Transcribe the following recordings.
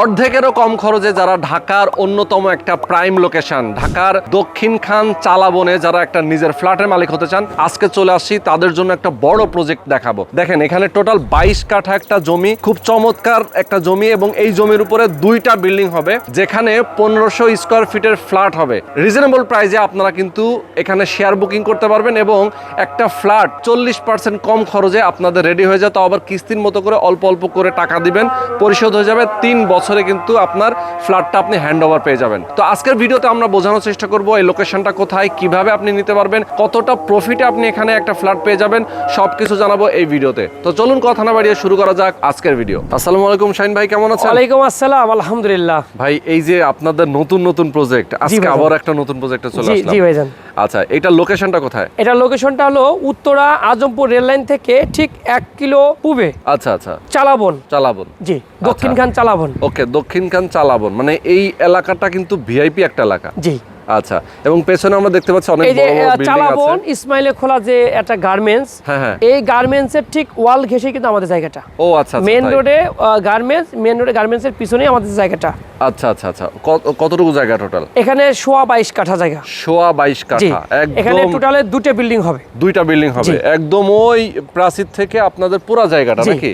অর্ধেকেরও কম খরচে যারা ঢাকার অন্যতম একটা প্রাইম লোকেশন, ঢাকার দক্ষিণখান চালাবনে যারা একটা নিজের ফ্ল্যাটের মালিক হতে চান, আজকে চলে আসছি তাদের জন্য একটা বড় প্রজেক্ট দেখাবো। দেখেন এখানে টোটাল 22 কাঠা একটা জমি, খুব চমৎকার একটা জমি, এবং এই জমির উপরে দুইটা বিল্ডিং হবে, যেখানে 1500 স্কোয়ার ফিটের ফ্ল্যাট হবে। রিজনেবল প্রাইসে আপনারা কিন্তু এখানে শেয়ার বুকিং করতে পারবেন, এবং একটা ফ্ল্যাট 40% কম খরচে আপনাদের রেডি হয়ে যায়, তাও আবার কিস্তির মতো করে অল্প অল্প করে টাকা দিবেন, পরিশোধ হয়ে যাবে 3 বছরে কিন্তু আপনার ফ্ল্যাটটা আপনি হ্যান্ড ওভার পেয়ে যাবেন। তো আজকের ভিডিওতে আমরা বোঝানোর চেষ্টা করব এই লোকেশনটা কোথায়, কিভাবে আপনি নিতে পারবেন, কতটা প্রফিটে আপনি এখানে একটা ফ্ল্যাট পেয়ে যাবেন, সবকিছু জানাবো এই ভিডিওতে। তো চলুন কথা না বাড়িয়ে শুরু করা যাক আজকের ভিডিও। আসসালামু আলাইকুম শাহিন ভাই, কেমন আছেন? ওয়ালাইকুম আসসালাম, আলহামদুলিল্লাহ। ভাই এই যে আপনাদের নতুন প্রজেক্ট, আজকে আবার একটা নতুন প্রজেক্টে চলে আসলাম। জি ভাইজান। আচ্ছা, এটা লোকেশনটা কোথায়? এটা লোকেশনটা হলো উত্তরা আজমপুর রেল লাইন থেকে ঠিক 1 কিলো পূবে। আচ্ছা আচ্ছা, চালাবন। জি, দক্ষিণখান চালাবন। ওকে, দক্ষিণখান চালাবন, মানে এই এলাকাটা কিন্তু ভিআইপি একটা এলাকা। জি আচ্ছা, এবং পেছনে আমরা দেখতে পাচ্ছি অনেক বড় বড় বিল্ডিং আছে। চালাবন ইসমাইলে খোলা যে একটা গার্মেন্টস, এই গার্মেন্টসের ঠিক ওয়াল ঘেঁষে কিন্তু আমাদের জায়গাটা। ও আচ্ছা, মেইন রোডে গার্মেন্টসের পিছনেই আমাদের জায়গাটা। আচ্ছা আচ্ছা আচ্ছা, কতটুকু জায়গা টোটাল? এখানে 22 কাঠা জায়গা। 22 কাঠা, একদম। এখানে টোটালে দুটো বিল্ডিং হবে। দুইটা বিল্ডিং হবে, একদম ওই প্রাচীর থেকে আপনাদের পুরো জায়গাটা নাকি?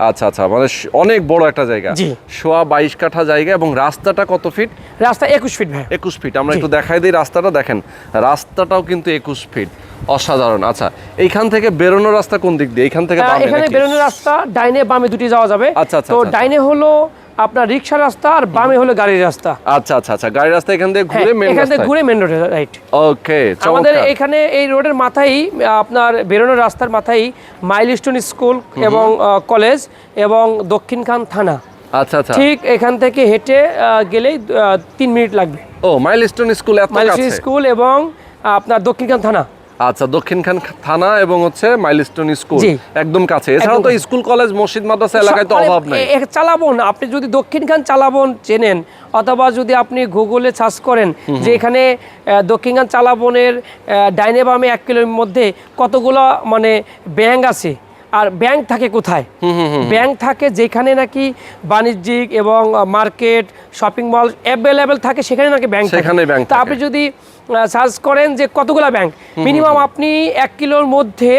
আচ্ছা আচ্ছা, মানে অনেক বড় একটা জায়গা। 22 কাঠা জায়গা, এবং রাস্তাটা কত ফিট? রাস্তা 21 ফিট ভাই। 21 ফিট। আমরা একটু দেখাই দিই রাস্তাটা, দেখেন রাস্তাটাও কিন্তু 21 ফিট, অসাধারণ। আচ্ছা, এইখান থেকে বেরোনোর রাস্তা কোন দিক দিয়ে? এইখান থেকে এখানে বেরোনোর রাস্তা ডাইনে বামে দুটি যাওয়া যাবে। আচ্ছা আচ্ছা, তো ডাইনে হলো আপনার রিকশা রাস্তা, আর বামে হলো গাড়ির রাস্তা। আচ্ছা আচ্ছা আচ্ছা, গাড়ির রাস্তা এখান থেকে ঘুরে মেন রোডে, রাইট। ওকে, আমাদের এখানে এই রোডের মাথায় আপনার বেরোনোর রাস্তার মাথায় মাইলস্টোন স্কুল এবং কলেজ এবং দক্ষিণখান থানা। আচ্ছা আচ্ছা, ঠিক এখান থেকে হেঁটে গেলেই 3 মিনিট লাগবে। ও, মাইলস্টোন স্কুল এত কাছে? মাইলস্টোন স্কুল এবং আপনার দক্ষিণখান থানা। আচ্ছা, দক্ষিণখান থানা এবং হচ্ছে মাইলস্টোন স্কুল একদম কাছে। এছাড়াও তো স্কুল কলেজ মসজিদ মাদ্রাসা এলাকায় তো অভাব নাই। চালাবন, আপনি যদি দক্ষিণখান চালাবন চেনেন, অথবা যদি আপনি গুগলে সার্চ করেন যে এখানে দক্ষিণখান চালাবনের ডাইনে বামে 1 কিলোর মধ্যে কতগুলো মানে ব্যাংক আছে, আর ব্যাংক থাকে কোথায়? ব্যাংক থাকে যেখানে নাকি বাণিজ্যিক এবং মার্কেট শপিং মল অ্যাভেলেবেল থাকে, সেখানে নাকি ব্যাংক থাকে। তা আপনি যদি সার্চ করেন যে কতগুলো ব্যাংক, মিনিমাম আপনি 1 কিলোর মধ্যে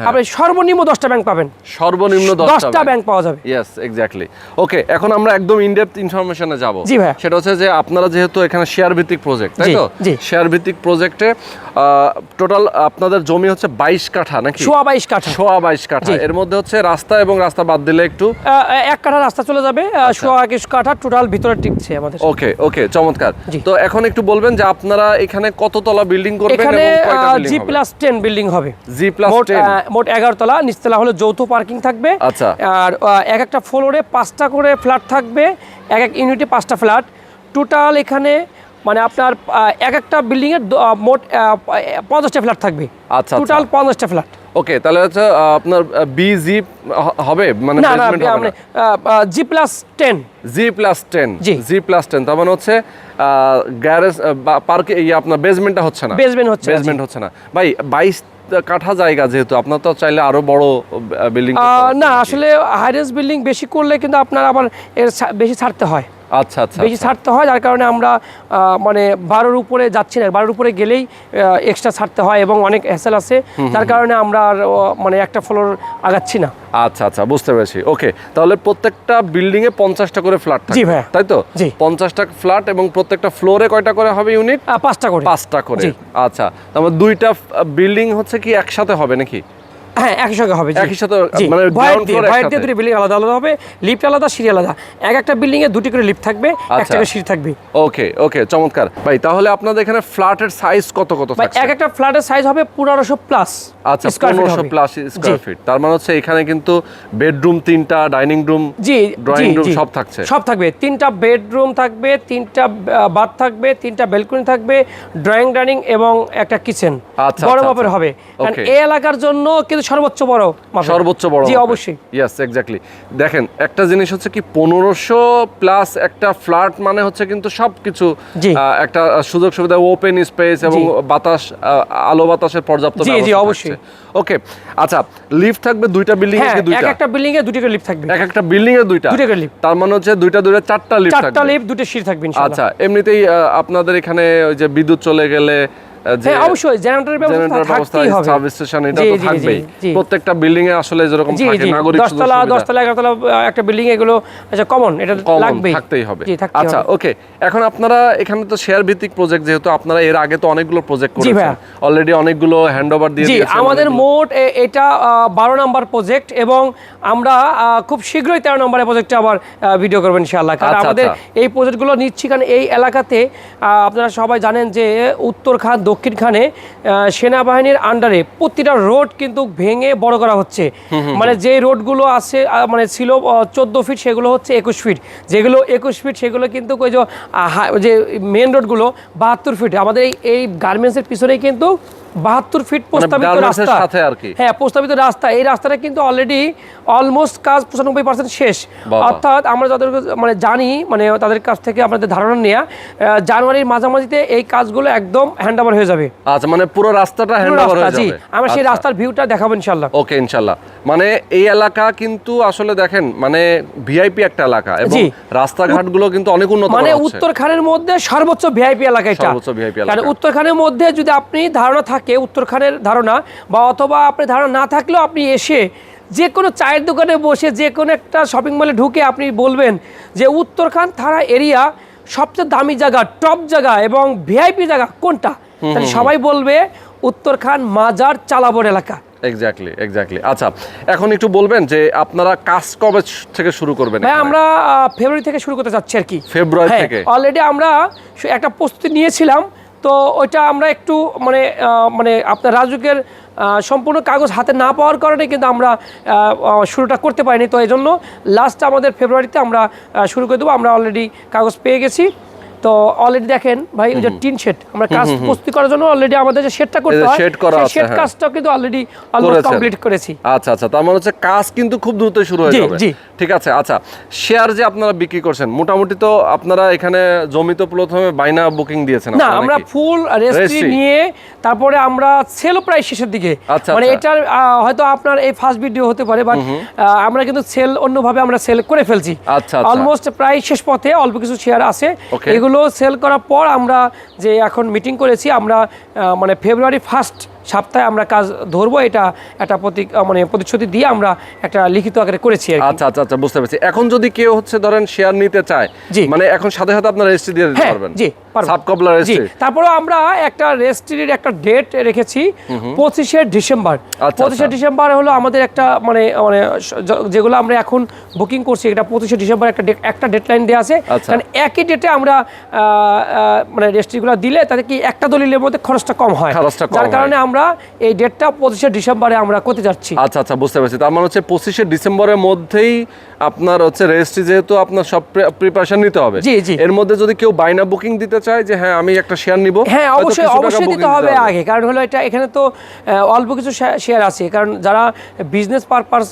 আপনি সর্বনিম্ন 10টা ব্যাংক পাবেন। সর্বনিম্ন 10টা ব্যাংক পাওয়া যাবে। Yes, exactly. ওকে, এখন আমরা একদম ইনডেপথ ইনফরমেশনে যাব। জি ভাই। সেটা হচ্ছে যে আপনারা যেহেতু এখানে শেয়ার ভিত্তিক প্রজেক্ট, তাই তো? শেয়ার ভিত্তিক প্রজেক্টে টোটাল আপনাদের জমি হচ্ছে 22 কাঠা নাকি? 22 কাঠা। 22 কাঠা। এর মধ্যে হচ্ছে রাস্তা, এবং রাস্তা বাদ দিলে একটু 1 কাঠা রাস্তা চলে যাবে, 21 কাঠা টোটাল ভিতরে টিকছে আমাদের। ওকে ওকে, চমৎকার। তো এখন একটু বলবেন যে আপনারা এখানে কততলা বিল্ডিং করবেন? এখানে G+10 বিল্ডিং হবে। G+10 মোট 11 তলা, নিচতলা হলো যৌথ পার্কিং থাকবে। আচ্ছা, আর এক একটা ফ্লোরে 5টা করে ফ্ল্যাট থাকবে, এক এক ইউনিটে 5টা ফ্ল্যাট। টোটাল এখানে মানে আপনার এক একটা বিল্ডিং এর মোট 50টা ফ্ল্যাট থাকবে। আচ্ছা, টোটাল 50টা ফ্ল্যাট। ওকে, তাহলে হচ্ছে আপনার বিজি হবে, মানে বেসমেন্ট হবে না? G+10 G+10, তার মানে হচ্ছে গ্যারেজ পার্কে আপনার বেসমেন্টটা হচ্ছে না। বেসমেন্ট হচ্ছে না ভাই। 22 কাঠা জায়গা যেহেতু, আপনার তো চাইলে আরো বড় বিল্ডিং না, আসলে হাইরেজ বিল্ডিং বেশি করলে কিন্তু আপনার আবার এর বেশি ছাড়তে হয়। আচ্ছা আচ্ছা, বেশি ছাড়তে হয়, যার কারণে আমরা মানে 12-র উপরে যাচ্ছি না। 12-র উপরে গেলেই এক্সট্রা ছাড়তে হয় এবং অনেক হ্যাসেল আছে, যার কারণে আমরা আর মানে একটা ফ্লোর আগাচ্ছি না। আচ্ছা আচ্ছা, বুঝতে পেরেছি। ওকে, তাহলে প্রত্যেকটা বিল্ডিং এ 50টা করে ফ্ল্যাট থাকবে। জি ভাই, তাই তো? 50টা ফ্ল্যাট, এবং প্রত্যেকটা ফ্লোরে কয়টা করে হবে ইউনিট? 5টা করে। 5টা করে। আচ্ছা, তারপর দুইটা বিল্ডিং হচ্ছে কি একসাথে হবে নাকি? হ্যাঁ, একই সঙ্গে হবে। একই সাথে, মানে গ্রাউন্ড ফ্লোর একসাথে। দুটো বিল্ডিং আলাদা আলাদা হবে, লিফট আলাদা, সিঁড়ি আলাদা। এক একটা বিল্ডিং এ 2টি করে লিফট থাকবে, একটা করে সিঁড়ি থাকবে। ওকে ওকে, চমৎকার ভাই। তাহলে আপনাদের এখানে ফ্ল্যাটের সাইজ কত থাকছে? এক একটা ফ্ল্যাটের সাইজ হবে 1500 প্লাস। আচ্ছা, 1500 প্লাস স্কয়ার ফিট। তার মানে হচ্ছে এখানে কিন্তু বেডরুম 3টা, ডাইনিং রুম, ড্রয়িং রুম সব থাকছে। সব থাকবে। 3টা বেডরুম থাকবে, 3টা বাথ থাকবে, 3টা ব্যালকনি থাকবে, ড্রয়িং ডাইনিং এবং একটা কিচেন। বড় মাপের হবে, কারণ এই এলাকার জন্য কিন্তু সর্বোচ্চ বড় মাপের। সর্বোচ্চ বড় জি মাপের। অবশ্যই। Yes exactly. দেখেন একটা জিনিস হচ্ছে কি 1500 প্লাস একটা ফ্ল্যাট মানে হচ্ছে কিন্তু সবকিছু জি। একটা সুযোগ সুবিধা, ওপেন স্পেস এবং বাতাস, আলো বাতাসের পর্যাপ্ত জি, জি, ব্যবস্থা অবশ্যই। থাকছে। ওকে, আচ্ছা লিফট থাকবে দুইটা বিল্ডিং এ হ্যাঁ, কি দুইটা? এক একটা বিল্ডিং এ দুটো করে লিফট থাকবে। এক একটা বিল্ডিং এ দুইটা লিফট। তার মানে হচ্ছে দুইটা চারটা লিফট থাকবে। চারটা লিফট, দুটো সিঁড়ি থাকবে ইনশাআল্লাহ। আচ্ছা, এমনিতেই আপনাদের এখানে ওই যে বিদ্যুৎ চলে গেলে হ্যাঁ অবশ্যই জেনারেটরের ব্যবস্থা থাকতেই হবে। সাব স্টেশন এটা জি, তো জি, থাকবেই। জি। প্রত্যেকটা বিল্ডিং এ আসলে যেরকম জি, থাকে জি, নাগরিক সুযোগ 10তলা সুবিধা 10তলা 11তলা একটা বিল্ডিং এগুলো আচ্ছা কমন, এটা common লাগবেই। থাকতেই হবে। জি, থাকতেই আচ্ছা হবে। ওকে, এখন আপনারা এখানে তো শেয়ার ভিত্তিক প্রজেক্ট, যেহেতু আপনারা এর আগে তো অনেকগুলো প্রজেক্ট জি করেছেন ভাইয়া। অলরেডি, অনেকগুলো হ্যান্ডওভার দিয়ে জি, দিয়েছেন আমাদের অনেকগুলো। মোট এটা 12 নাম্বার প্রজেক্ট এবং আমরা খুব শীঘ্রই 13 নম্বরের প্রজেক্টে আবার ভিডিও করবেন ইনশাআল্লাহ। কারণ আচ্ছা, আমাদের আচ্ছা। এই প্রজেক্টগুলো নিচ্ছি কারণ এই এলাকাতে আপনারা সবাই জানেন যে উত্তর খান দক্ষিণ খানে সেনাবাহিনীর আন্ডারে প্রতিটা রোড কিন্তু ভেঙে বড় করা হচ্ছে। মানে যে রোডগুলো আছে মানে ছিল 14 ফিট সেগুলো হচ্ছে 21 ফিট, যেগুলো 21 ফিট সেগুলো কিন্তু ওই যে মেন রোডগুলো 72 ফিট। আমাদের এই গার্মেন্টসের পিছনেই কিন্তু 72 ফিট প্রস্তাবিত গার্মেন্টসের রাস্তা। সাথে আর কি। হ্যাঁ, প্রস্তাবিত রাস্তা, এই রাস্তাটা কিন্তু অলরেডি অলমোস্ট কাজ 95% শেষ। বাবা। অর্থাৎ আমরা যাদের মানে জানি, মানে তাদের কাছ থেকে আমাদের ধারণা নেওয়া জানুয়ারির মাঝামাঝিতে এই কাজগুলো একদম হ্যান্ডওভার হয়ে যাবে। আচ্ছা, মানে পুরো রাস্তাটা পুরো হ্যান্ডওভার রাস্তা, হয়ে জি, যাবে। আমরা সেই আচ্ছা। রাস্তার ভিউটা দেখাবো ইনশাআল্লাহ। ওকে ইনশাআল্লাহ। মানে এই এলাকা কিন্তু আসলে দেখেন মানে ভিআইপি একটা এলাকা এবং জি। রাস্তাঘাটগুলো কিন্তু অনেক উন্নত মানে করা হচ্ছে। উত্তরখানের মধ্যে সর্বোচ্চ ভিআইপি এলাকা এটা। সর্বোচ্চ VIP এলাকা। কারণ উত্তরখানের মধ্যে যদি আপনি ধারণা থাকে, উত্তরখানের ধারণা বা অথবা আপনি ধারণা না থাকলেও আপনি এসে যে কোনো চায়ের দোকানে বসে যে কোনো একটা শপিং মলে ঢুকে আপনি বলবেন যে উত্তরখান থানা এরিয়া সবচেয়ে দামি জায়গা, টপ জায়গা এবং ভিআইপি জায়গা কোনটা, তাহলে সবাই বলবে উত্তরখান মাজার চালাবন এলাকা। এক্স্যাক্টলি। আচ্ছা, এখন একটু বলবেন যে আপনারা কাজ কবে থেকে শুরু করবেন? ভাই আমরা ফেব্রুয়ারি থেকে শুরু করতে চাচ্ছি আর কি। ফেব্রুয়ারি থেকে? অলরেডি আমরা একটা প্রস্তুতি নিয়েছিলাম, তো ওইটা আমরা একটু মানে আপনার রাজুকের সম্পূর্ণ কাগজ হাতে না পাওয়ার কারণে কিন্তু আমরা শুরুটা করতে পারিনি। তো এই জন্য লাস্ট আমাদের ফেব্রুয়ারিতে আমরা শুরু করে দেবো। আমরা অলরেডি কাগজ পেয়ে গেছি। তো অলরেডি দেখেন ভাই ওই যে টিন শেড, আমরা কাজ প্রস্তুতি করার জন্য অলরেডি আমাদের যে শেডটা করতে হয় শেড করা আছে, শেড হ্যাঁ। কাজটাও কিন্তু অলরেডি অলমোস্ট কমপ্লিট করেছি। আচ্ছা, তার মানে হচ্ছে কাজ কিন্তু খুব দ্রুত শুরু হয়ে জি, যাবে। জি। ঠিক আছে। আচ্ছা, শেয়ার যে আপনারা বিক্রি করছেন মোটামুটি তো আপনারা এখানে জমি তো প্রথমে বাইনা বুকিং দিয়েছেন না, আপনারা আমরা নাকি? ফুল রেজিস্ট্রি Registry? নিয়ে তারপরে আমরা সেল প্রায় শেষের দিকে। আচ্ছা, মানে আচ্ছা। এটার হয়তো আপনার এই ফার্স্ট ভিডিও হতে পারে, বাট আমরা কিন্তু সেল অন্যভাবে আমরা সেল করে ফেলছি। আচ্ছা। অলমোস্ট প্রায় শেষ পথে, অল্প কিছু শেয়ার আছে। Okay. এগুলো সেল করার পর আমরা যে এখন মিটিং করেছি, আমরা মানে ফেব্রুয়ারি ফার্স্ট সপ্তাহে আমরা কাজ ধরবো। এটা একটা মানে প্রতিশ্রুতি দিয়ে আমরা একটা লিখিত আকারে করেছি আর কি। আচ্ছা, বুঝতে পেরেছি। এখন যদি কেউ হচ্ছে ধরেন শেয়ার নিতে চায়, জি। মানে এখন সাথে সাথে আপনারা রেজিস্ট্রি দিয়ে দিতে হ্যাঁ, পারবেন? জি, পারবো। সাবকবলা জি, রেজিস্ট্রি। তারপরে আমরা একটা রেজিস্ট্রির একটা ডেট রেখেছি 25শে ডিসেম্বর। আচ্ছা। 25শে ডিসেম্বর হলো আমাদের একটা মানে যেগুলো আমরা এখন বুকিং করছি, এটা 25শে ডিসেম্বর একটা ডেডলাইন দেওয়া আছে। আচ্ছা। কারণ একই ডেটে আমরা মানে রেজিস্ট্রিগুলো দিলে তাতে কি একটা দলিলের মধ্যে খরচটা কম হয়, খরচটা কম যার হয়। কারণে আমরা এই ডেটটা 25শে ডিসেম্বরে আমরা করতে যাচ্ছি। আচ্ছা, বুঝতে পেরেছি। তার মানে হচ্ছে 25শে ডিসেম্বরের মধ্যেই আপনার হচ্ছে রেজিস্ট্রি, যেহেতু আপনার সব প্রিপারেশন নিতে হবে। জি, জি। এর মধ্যে যদি কেউ বাইনা বুকিং দিতে চায় যে হ্যাঁ আমি একটা শেয়ার নিব, হ্যাঁ, হয়তো অবশ্যই কিছু টাকা অবশ্যই booking দিতে হবে আগে। কারণ হলো এখানে তো অল্প কিছু শেয়ার আছে, কারণ যারা বিজনেস পারপাস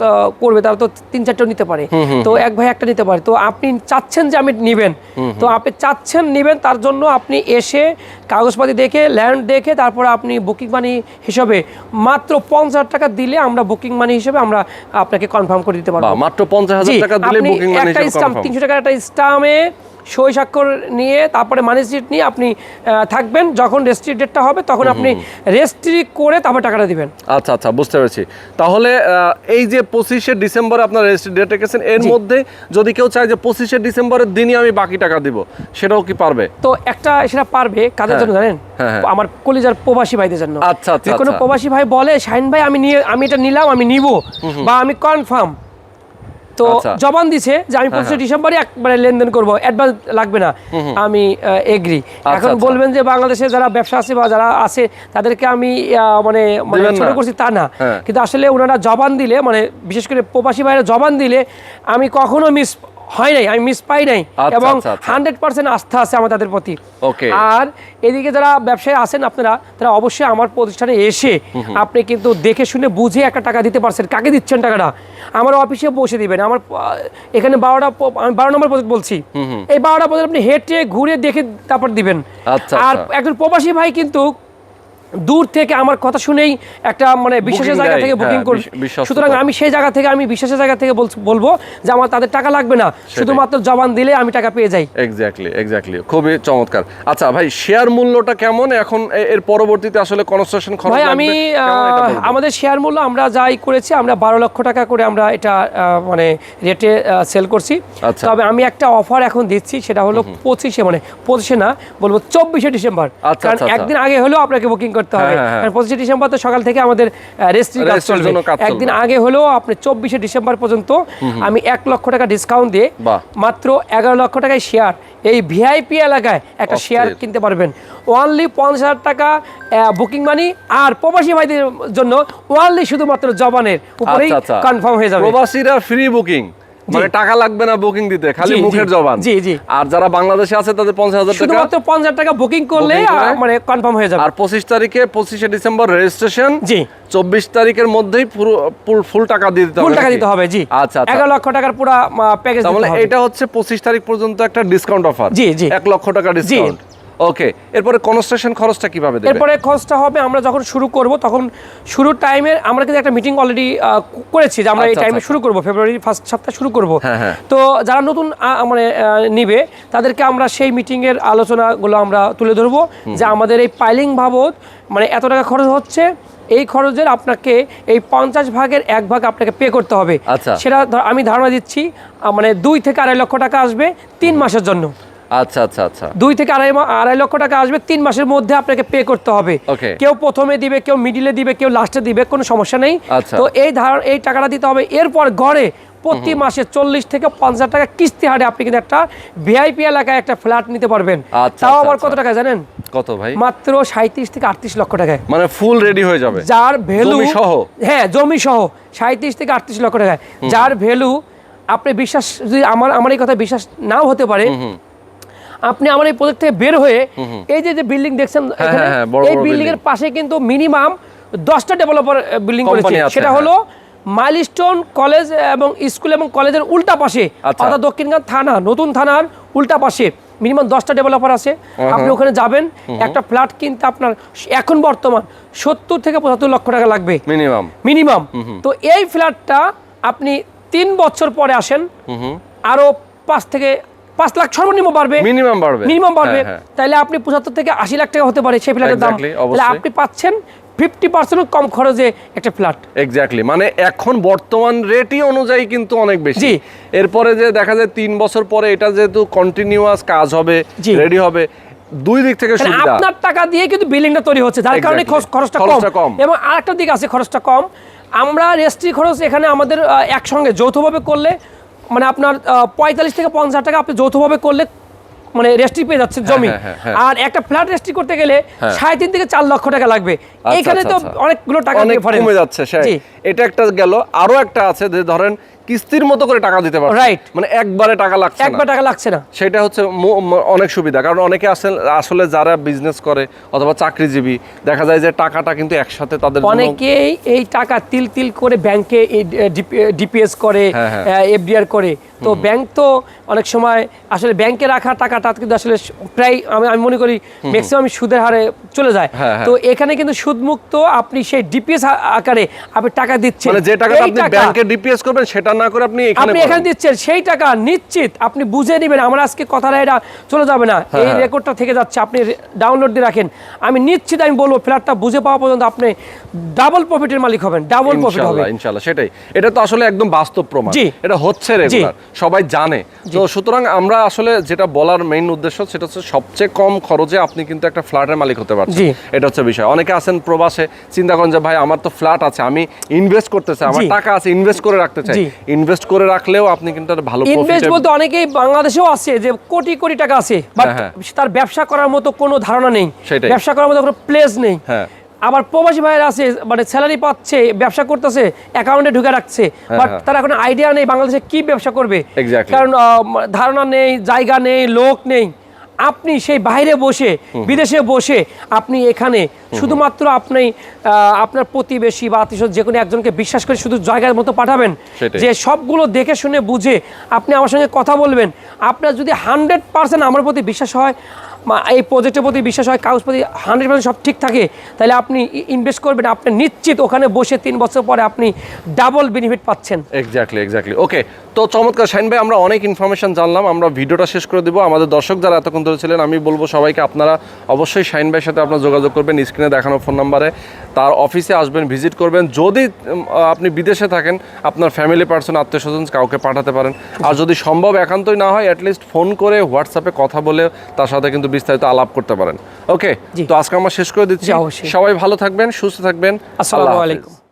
করবে তারা তো 3-4টা নিতে পারে, তো এক ভাই একটা নিতে পারে। তো আপনি চাচ্ছেন যে আমি নিবেন, তো আপনি চাচ্ছেন নিবেন, তার জন্য আপনি এসে কাগজপাতি দেখে ল্যান্ড দেখে তারপরে আপনি বুকিং মানি হিসাবে মাত্র 50,000 টাকা দিলে আমরা বুকিং মানি হিসেবে আমরা আপনাকে কনফার্ম করে দিতে পারবো। মাত্র 50,000 টাকা দিলে বুকিং মানি একটা স্টাম্প 300 টাকার একটা স্টাম্পে সই স্বাক্ষর নিয়ে তারপরে মানি সিট নিয়ে আপনি থাকবেন। যখন রেজিস্ট্রি ডেটটা হবে তখন আপনি রেজিস্ট্রি করে তারপর টাকাটা দিবেন। আচ্ছা, বুঝতে পেরেছি। তাহলে এই যে 25শে ডিসেম্বর আপনার রেজিস্ট্রি ডেট রেখেছেন, এর মধ্যে যদি কেউ চায় যে 25শে ডিসেম্বরের দিনই আমি বাকি টাকা দিব, সেটাও কি পারবে? তো সেটা পারবে কাদের জন্য জানেন? হ্যাঁ। আমার কলিজার প্রবাসী ভাইদের জন্য। আচ্ছা। যে কোনো প্রবাসী ভাই বলে শাহিন ভাই আমি এটা নিলাম, আমি নিব বা আমি কনফার্ম, তো জবান দিছে যে আমি 25শে ডিসেম্বরে একবারে লেনদেন করব, অ্যাডভান্স লাগবে না, আমি এগ্রি। এখন বলবেন যে বাংলাদেশে যারা ব্যবসা আছে বা যারা আছে তাদেরকে আমি মানে ছোট করছি, তা না। কিন্তু আসলে ওনারা জবান দিলে, মানে বিশেষ করে প্রবাসী ভাইরা জবান দিলে আমি কখনো মিস হয় নাই, আমি মিস পাই নাই, আচ্ছা, এবং আচ্ছা, আচ্ছা। 100% আস্থা আছে আমার তাদের প্রতি। ওকে। আর এদিকে যারা ব্যবসায়ী আছেন আপনারা, তারা অবশ্যই আমার প্রতিষ্ঠানে এসে আপনি কিন্তু দেখে শুনে বুঝে একটা টাকা দিতে পারছেন। কাকে দিচ্ছেন টাকাটা? আমার অফিসে বসে দিবেন। আমার এখানে 12টা, আমি 12 নম্বর প্রজেক্ট বলছি, এই 12টা প্রজেক্ট আপনি হেঁটে ঘুরে দেখে তারপর দিবেন। আচ্ছা, আর আচ্ছা। একজন প্রবাসী ভাই কিন্তু দূর থেকে আমার কথা শুনেই একটা মানে বিশ্বাসের Booking জায়গা দেয়, থেকে বুকিং হ্যাঁ, করবে। বিশ্বস্ততা। সুতরাং আমি সেই জায়গা থেকে, আমি বিশ্বাসের জায়গা থেকে বলবো যে আমার তাদের টাকা লাগবে না, শুধুমাত্র জবান দিলে আমি টাকা পেয়ে যাই। এক্স্যাক্টলি, খুবই চমৎকার। আচ্ছা ভাই, শেয়ার মূল্যটা কেমন এখন, এর পরবর্তীতে আসলে কনস্ট্রাকশন খরচ ভাই লাগবে আমি কেমন এটা বলবেন? আমাদের শেয়ার মূল্য আমরা যাই করেছি, আমরা 12 লক্ষ টাকা করে আমরা এটা মানে রেটে সেল করছি। আচ্ছা। তবে আমি একটা অফার এখন দিচ্ছি, সেটা হলো 25 মানে 25 না, বলবো 24শে ডিসেম্বর। আচ্ছা, কারণ আচ্ছা, একদিন আগে হলেও আপনাকে বুকিং করতে হবে। হ্যাঁ, হ্যাঁ। 25শে ডিসেম্বর তো সকাল থেকে আমাদের রেজিস্ট্রি কাজ রেজিস্ট্রির চলবে। জন্য কাজ চলবে। একদিন আগে হলেও আপনি 24শে ডিসেম্বর পর্যন্ত আমি 1 লক্ষ টাকা ডিসকাউন্ট দিয়ে বাহ। মাত্র 11 লক্ষ টাকায় শেয়ার এই ভিআইপি এলাকায় একটা শেয়ার কিনতে পারবেন। অনলি 50,000 টাকা বুকিং মানি, আর প্রবাসী ভাইদের জন্য অনলি শুধুমাত্র জবানের উপরেই কনফার্ম হয়ে যাবে। প্রবাসীরা ফ্রি বুকিং, মানে টাকা লাগবে না বুকিং দিতে, খালি জি, মুখের জি, জবান। জি, জি। আর যারা বাংলাদেশে আছে তাদের 50,000 টাকা, শুধুমাত্র 50,000 টাকা বুকিং করলে Booking করে, মানে কনফার্ম হয়ে যাবে। আর 25শে ডিসেম্বর রেজিস্ট্রেশন, জি। 24 তারিখের মধ্যেই পুরো ফুল টাকা দিয়ে দিতে হবে। ফুল টাকা নাকি? দিতে হবে, জি। আচ্ছা, আচ্ছা। 11 লক্ষ টাকার পুরো প্যাকেজ দিতে তাহলে হবে। এটা হচ্ছে 25 তারিখ পর্যন্ত একটা ডিসকাউন্ট অফার। জি, জি। 1 লক্ষ টাকা ডিসকাউন্ট। ওকে, এরপরে কনস্ট্রাকশন খরচটা কিভাবে দেবে? এরপরে খরচটা হবে, আমরা যখন শুরু করব তখন শুরুর টাইমে আমরা কিন্তু একটা মিটিং অলরেডি করেছি যে আমরা এই আচ্ছা, টাইমে আচ্ছা। শুরু করব, ফেব্রুয়ারির ফার্স্ট সপ্তাহে শুরু করব। হ্যাঁ, হ্যাঁ। তো যারা নতুন মানে নিবে তাদেরকে আমরা সেই মিটিংয়ের আলোচনাগুলো আমরা তুলে ধরবো যে আমাদের এই পাইলিং বাবদ মানে এত টাকা খরচ হচ্ছে, এই খরচের আপনাকে এই 50 ভাগের 1 ভাগ আপনাকে পে করতে হবে। আচ্ছা। সেটা আমি ধারণা দিচ্ছি মানে 2 থেকে 2.5 লক্ষ টাকা আসবে 3 মাসের জন্য। আচ্ছা, আচ্ছা, আচ্ছা। 2 থেকে 2.5 লক্ষ টাকা আসবে 3 মাসের মধ্যে আপনাকে পে করতে হবে। Okay. কেউ প্রথমে দিবে, কেউ মিডিলে দিবে, কেউ লাস্টে দিবে, কোনো সমস্যা নেই। আচ্ছা। তো এই টাকাটা দিতে হবে। এরপর গড়ে প্রতি মাসে 40 থেকে 50 টাকা কিস্তি হারে আপনি কিন্তু একটা ভিআইপি এলাকায় একটা ফ্ল্যাট নিতে পারবেন। আচ্ছা, তাও আচ্ছা, আবার কত আচ্ছা। টাকা জানেন? কত ভাই? মাত্র 37 থেকে 38 লক্ষ টাকায়, মানে ফুল রেডি হয়ে যাবে, যার ভ্যালু জমি সহ? হ্যাঁ, জমি সহ 37 থেকে 38 লক্ষ টাকায়, যার ভ্যালু আপনি বিশ্বাস, যদি আমার এই কথা বিশ্বাস নাও হতে পারে, আপনি আমার এই প্রজেক্ট থেকে বের হয়ে এই যে বিল্ডিং দেখছেন এখানে, হ্যাঁ, বড় এই বড় বিল্ডিং এর পাশে কিন্তু মিনিমাম 10টা ডেভেলপার বিল্ডিং Company করেছে। আছে, সেটা হ্যাঁ। হলো মাইলস্টোন কলেজ এবং স্কুল এবং কলেজের উল্টা পাশে, আচ্ছা। অর্থাৎ দক্ষিণগাঁও থানা, নতুন থানার উল্টা পাশে মিনিমাম 10টা ডেভেলপার আছে। আপনি ওখানে যাবেন, একটা ফ্ল্যাট কিনতে আপনার এখন বর্তমান 70 থেকে 75 লক্ষ টাকা লাগবে মিনিমাম। তো এই ফ্ল্যাটটা আপনি 3 বছর পরে আসেন, আরো 5 লাখ সর্বনিম্ন বাড়বে, মিনিমাম বাড়বে। হ্যাঁ। তাইলে আপনি 75 থেকে 80 লাখ টাকা হতে পারে সেই ফ্ল্যাটের দাম। Exactly, তাহলে অবশ্যই। আপনি পাচ্ছেন 50% কম খরচে একটা ফ্ল্যাট। এক্স্যাক্টলি, মানে এখন বর্তমান রেটই অনুযায়ী কিন্তু অনেক বেশি। জি। এরপরে যে দেখা যায় 3 বছর পরে এটা যেহেতু কন্টিনিউয়াস কাজ হবে, জি। রেডি হবে, দুই দিক থেকে তাহলে সুবিধা। আপনার টাকা দিয়ে কিন্তু বিল্ডিংটা তৈরি হচ্ছে, যার কারণে Exactly. খরচটা খরচটা কম। কম। এবং আরেকটা দিক আছে, খরচটা কম। আমরা রেজিস্ট্রি খরচ এখানে আমাদের একসঙ্গে যৌথভাবে করলে মানে আপনার 45 থেকে 50 টাকা আপনি যৌথভাবে করলে মানে রেজিস্ট্রি পেয়ে যাচ্ছে জমি। হ্যাঁ। আর একটা ফ্ল্যাট রেজিস্ট্রি করতে গেলে 3.5 থেকে 4 লক্ষ টাকা লাগবে। এখানে তো আচ্ছা। অনেকগুলো টাকা অনেক difference। কমে যাচ্ছে। জি। এটা একটা গেল, আরো একটা আছে যে ধরেন কিস্তির মতো করে টাকা দিতে পারবে, Right. মানে একবারে টাকা লাগছে না। একবার টাকা লাগছে না। সেটা হচ্ছে অনেক সুবিধা, কারণ অনেকে আসলে যারা বিজনেস করে অথবা চাকরিজীবী, দেখা যায় যে টাকাটা কিন্তু একসাথে তাদের জন্য অনেকেই এই টাকা তিল তিল করে ব্যাংকে ডিপিএস করে, হ্যাঁ। এফডিআর করে। তো ব্যাংক তো অনেক সময় আসলে ব্যাংকে রাখা টাকাটা কিন্তু আসলে প্রায় আমি মনে করি ম্যাক্সিমাম সুদের হারে চলে যায়। হ্যাঁ। তো এখানে কিন্তু সুদমুক্ত আপনি সেই ডিপিএস আকারে আপনি টাকা দিচ্ছেন। মানে যে টাকাটা এই আপনি টাকা ব্যাংকে ডিপিএস করবেন সেটা না করে আপনি আপনি এখানে দিচ্ছেন, সেই টাকা নিশ্চিত আপনি বুঝে নেবেন। আমার আজকে কথাটা এটা চলে যাবে না, এই রেকর্ডটা থেকে যাচ্ছে, আপনি ডাউনলোড দিয়ে রাখেন। আমি নিশ্চিত আমি বলবো ফ্ল্যাটটা বুঝে পাওয়া পর্যন্ত আপনি ডাবল প্রফিটের মালিক হবেন, ডাবল প্রফিট হবে ইনশাআল্লাহ। সেটাই, এটা তো আসলে একদম বাস্তব প্রমাণ, জি। এটা হচ্ছে রেগুলার, সবাই জানে। তো সুতরাং আমরা আসলে যেটা বলার মেইন উদ্দেশ্য সেটা হচ্ছে সবচেয়ে কম খরচে আপনি কিন্তু একটা ফ্ল্যাটের মালিক হতে পারছেন। জি। এটা হচ্ছে বিষয়। অনেকে আছেন প্রবাসে, চিন্তা করেন যে ভাই আমার তো ফ্ল্যাট আছে, আমি ইনভেস্ট করতে চাই, আমার জি। টাকা আছে, ইনভেস্ট করে রাখতে চাই। জি। ইনভেস্ট করে রাখলেও আপনি কিন্তু একটা ভালো ইনভেস্ট প্রফিট। বলতে অনেকেই বাংলাদেশেও আছে যে কোটি কোটি টাকা আছে, বাট হ্যাঁ। তার ব্যবসা করার মতো কোনো ধারণা নেই, সেটাই। ব্যবসা করার মতো কোনো প্লেস নেই। হ্যাঁ। আবার প্রবাসী ভাইয়েরা আছে মানে স্যালারি পাচ্ছে, ব্যবসা করতেছে, অ্যাকাউন্টে ঢুকে রাখছে, বাট তারা এখন আইডিয়া নেই বাংলাদেশে কি ব্যবসা করবে। Exactly. কারণ ধারণা নেই, জায়গা নেই, লোক নেই। আপনি সেই বাইরে বসে, বিদেশে বসে আপনি এখানে শুধুমাত্র আপনি আপনার প্রতিবেশী বা আত্মীয় যে কোনো একজনকে বিশ্বাস করে শুধু জায়গার মতো পাঠাবেন, সেটাই। যে সবগুলো দেখে শুনে বুঝে আপনি আমার সঙ্গে কথা বলবেন। আপনার যদি 100% আমার প্রতি বিশ্বাস হয়, এই প্রজেক্টের প্রতি বিশ্বাস হয়, কাগজপত্র 100% সব ঠিক থাকে, তাহলে আপনি ইনভেস্ট করবেন। আপনি নিশ্চিত ওখানে বসে 3 বছর পরে আপনি ডাবল বেনিফিট পাচ্ছেন। এক্স্যাক্টলি। ওকে, তো চমৎকার শাহিন ভাই, আমরা অনেক ইনফরমেশন জানলাম। আমরা ভিডিওটা শেষ করে দিব। আমাদের দর্শক যারা এতক্ষণ ধরে ছিলেন, আমি বলবো সবাইকে আপনারা অবশ্যই শাহিন ভাইয়ের সাথে আপনারা যোগাযোগ করবেন, স্ক্রিনে দেখানো ফোন নাম্বারে তার অফিসে আসবেন, ভিজিট করবেন। যদি আপনি বিদেশে থাকেন, আপনার ফ্যামিলি পার্সন, আত্মীয় স্বজন কাউকে পাঠাতে পারেন। আর যদি সম্ভব একান্তই না হয়, অ্যাটলিস্ট ফোন করে হোয়াটসঅ্যাপে কথা বলে তার সাথে কিন্তু বিস্তারিত আলাপ করতে পারেন। ওকে, তো আজকে আমরা শেষ করে দিচ্ছি। জি, অবশ্যই। সবাই ভালো থাকবেন, সুস্থ থাকবেন। আসসালামু আল্লাহ হাফেজ। আলাইকুম।